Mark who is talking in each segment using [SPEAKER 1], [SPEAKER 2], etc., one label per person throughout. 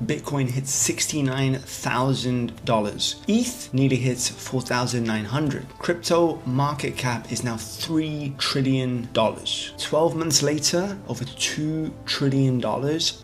[SPEAKER 1] Bitcoin hits $69,000. ETH nearly hits 4,900. Crypto market cap is now $3 trillion. 12 months later, over $2 trillion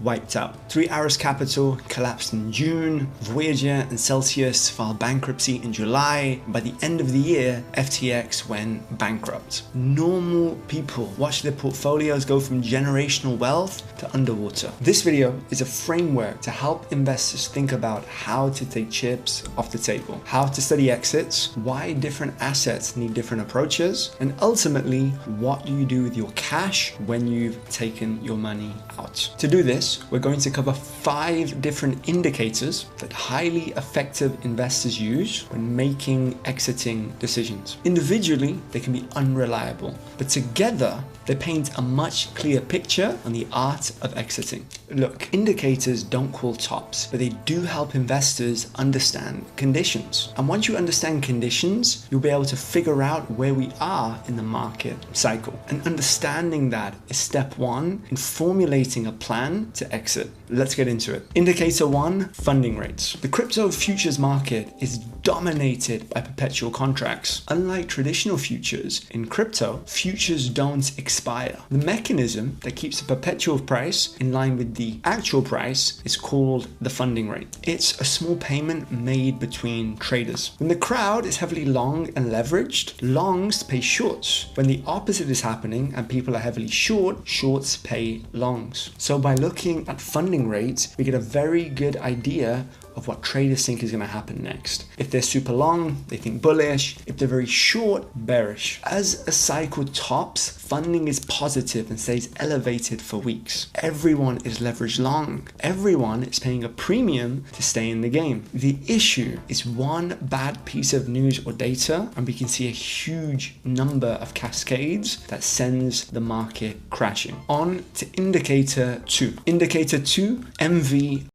[SPEAKER 1] wiped out. 3 Arrows Capital collapsed in June. Voyager and Celsius filed bankruptcy in July. By the end of the year, FTX went bankrupt. Normal people watch their portfolios go from generational wealth to underwater. This video is a framework to help investors think about how to take chips off the table, how to study exits, why different assets need different approaches, and ultimately, what do you do with your cash when you've taken your money out. To do this, we're going to cover 5 different indicators that highly effective investors use when making exiting decisions. Individually, they can be unreliable, but together, they paint a much clearer picture on the art of exiting. Look, indicators don't call tops, but they do help investors understand conditions. And once you understand conditions, you'll be able to figure out where we are in the market cycle. And understanding that is step 1 in formulating a plan to exit. Let's get into it. Indicator 1, funding rates. The crypto futures market is dominated by perpetual contracts. Unlike traditional futures, in crypto, futures don't expire. The mechanism that keeps the perpetual price in line with the actual price is called the funding rate. It's a small payment made between traders. When the crowd is heavily long and leveraged, longs pay shorts. When the opposite is happening and people are heavily short, shorts pay longs. So by looking at funding rates, we get a very good idea of what traders think is going to happen next. If they're super long, they think bullish. If they're very short, bearish. As a cycle tops, funding is positive and stays elevated for weeks. Everyone is leveraged long. Everyone is paying a premium to stay in the game. The issue is one bad piece of news or data, and we can see a huge number of cascades that sends the market crashing. On to indicator 2. Indicator 2, MVAV.